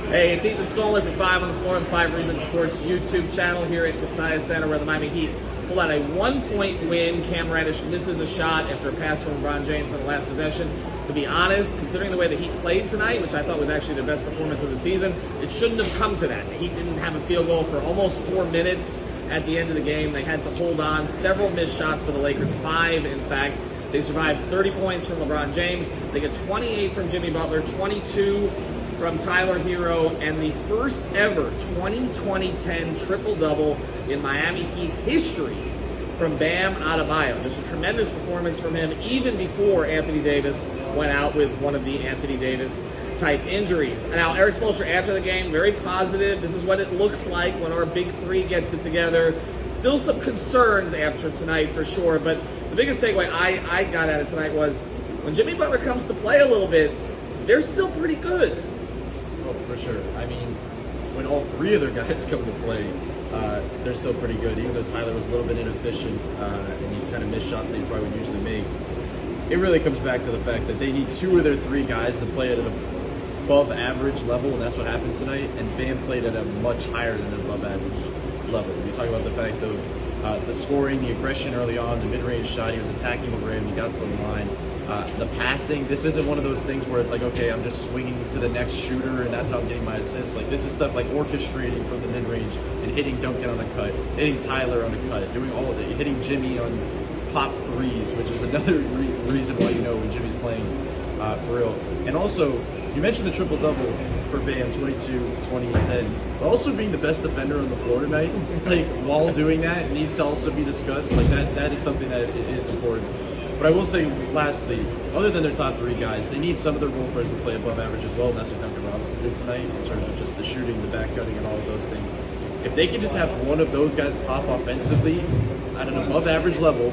Hey, it's Ethan Skolnick for 5 on the Floor on the 5 Reasons Sports YouTube channel here at Kaseya Center, where the Miami Heat pull out a 1-point win. Cam Reddish misses a shot after a pass from LeBron James on the last possession. To be honest, considering the way the Heat played tonight, which I thought was actually their best performance of the season, it shouldn't have come to that. The Heat didn't have a field goal for almost 4 minutes at the end of the game. They had to hold on. Several missed shots for the Lakers, 5 in fact. They survived 30 points from LeBron James. They get 28 from Jimmy Butler, 22 from Tyler Hero, and the first ever 20-20-10 triple-double in Miami Heat history from Bam Adebayo. Just a tremendous performance from him, even before Anthony Davis went out with one of the Anthony Davis-type injuries. Now, Erik Spoelstra after the game, very positive. This is what it looks like when our big three gets it together. Still some concerns after tonight, for sure, but the biggest takeaway I got out of tonight was when Jimmy Butler comes to play a little bit, they're still pretty good. Oh, for sure. I mean, when all three of their guys come to play, they're still pretty good. Even though Tyler was a little bit inefficient and he kind of missed shots that he probably would usually make, it really comes back to the fact that they need 2 of their 3 guys to play at an above average level, and that's what happened tonight. And Bam played at a much higher than an above average level. You talk about the fact of the scoring, the aggression early on, the mid-range shot, he was attacking the rim, he got to the line. The passing, this isn't one of those things where it's like, okay, I'm just swinging to the next shooter and that's how I'm getting my assists. Like, this is stuff like orchestrating from the mid-range and hitting Duncan on the cut, hitting Tyler on the cut, doing all of it, hitting Jimmy on pop threes, which is another reason why you know when Jimmy's playing for real. And also, you mentioned the triple-double for Bam, 22, 20, 10, but also being the best defender on the floor tonight, like, while doing that, it needs to also be discussed. Like, that is something that is important. But I will say, lastly, other than their top 3 guys, they need some of their role players to play above average as well, and that's what Duncan Robinson did tonight in terms of just the shooting, the back cutting, and all of those things. If they can just have one of those guys pop offensively at an above average level,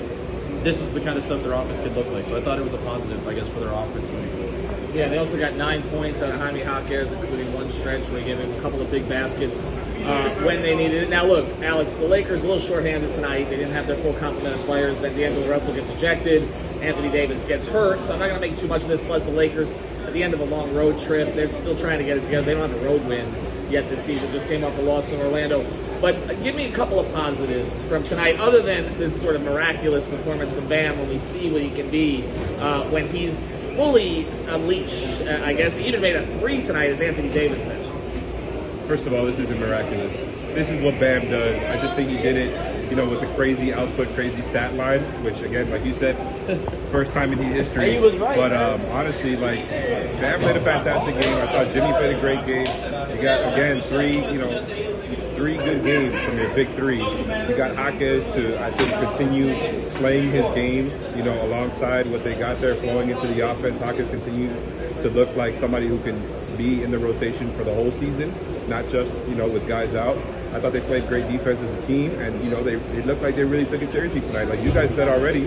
this is the kind of stuff their offense could look like. So I thought it was a positive, I guess, for their offense moving forward. Yeah, they also got 9 points out of Jaime Jaquez, including one stretch where he gave him a couple of big baskets when they needed it. Now, look, Alex, the Lakers a little shorthanded tonight. They didn't have their full complement of players. At the end, Russell gets ejected. Anthony Davis gets hurt, so I'm not going to make too much of this. Plus, the Lakers, at the end of a long road trip, they're still trying to get it together. They don't have a road win yet this season. Just came off a loss in Orlando. But give me a couple of positives from tonight, other than this sort of miraculous performance from Bam when we see what he can be when he's fully unleashed. I guess he even made a 3 tonight, as Anthony Davis mentioned. First of all, this isn't miraculous. This is what Bam does. I just think he did it, with the crazy output, crazy stat line, which, again, like you said, first time in Heat history. He was right. But honestly, Bam played a fantastic game. I thought Jimmy played a great game. You got, again, 3 good games from your big 3. You got Jaquez to, I think, continue playing his game, alongside what they got there flowing into the offense. Jaquez continues to look like somebody who can be in the rotation for the whole season, not just, with guys out. I thought they played great defense as a team, and, they looked like they really took it seriously tonight. Like you guys said already,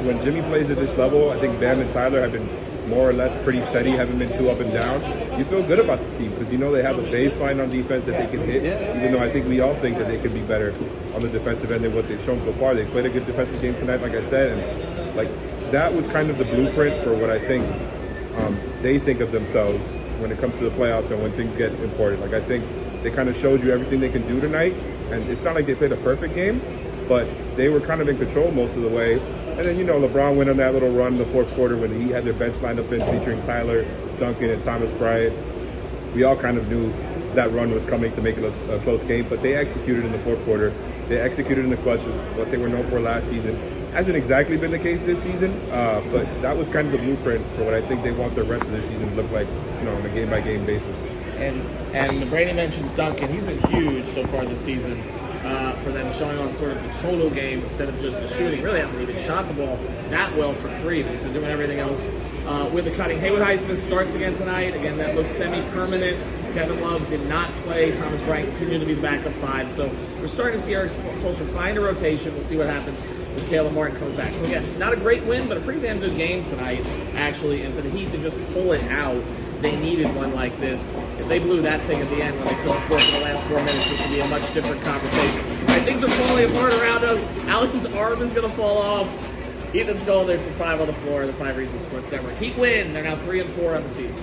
when Jimmy plays at this level, I think Bam and Tyler have been more or less pretty steady, haven't been too up and down. You feel good about the team because they have a baseline on defense that they can hit, even though I think we all think that they could be better on the defensive end than what they've shown so far. They played a good defensive game tonight, like I said, and that was kind of the blueprint for what I think they think of themselves when it comes to the playoffs and when things get important. I think they kind of showed you everything they can do tonight, and it's not like they played a perfect game, but they were kind of in control most of the way. And then, LeBron went on that little run in the fourth quarter when he had their bench lined up in featuring Tyler, Duncan, and Thomas Bryant. We all kind of knew that run was coming to make it a close game, but they executed in the fourth quarter. They executed in the clutch, what they were known for last season. Hasn't exactly been the case this season, but that was kind of the blueprint for what I think they want the rest of their season to look like, on a game-by-game basis. And Brady mentions Duncan. He's been huge so far this season for them, showing on sort of the total game instead of just the shooting. Really hasn't even shot the ball that well for 3, but he's been doing everything else with the cutting. Haywood Highsmith starts again tonight. Again, that looks semi-permanent. Kevin Love did not play. Thomas Bryant continued to be the backup 5. So we're starting to see Erik Spoelstra find a rotation. We'll see what happens when Caleb Martin comes back. So again, not a great win, but a pretty damn good game tonight, actually. And for the Heat to just pull it out, they needed one like this. If they blew that thing at the end when they couldn't score for the last 4 minutes, this would be a much different conversation. All right, things are falling apart around us. Alex's arm is going to fall off. Ethan Skolnick for 5 on the Floor, the 5 Reasons Sports Network. Heat win. They're now 3-4 on the season.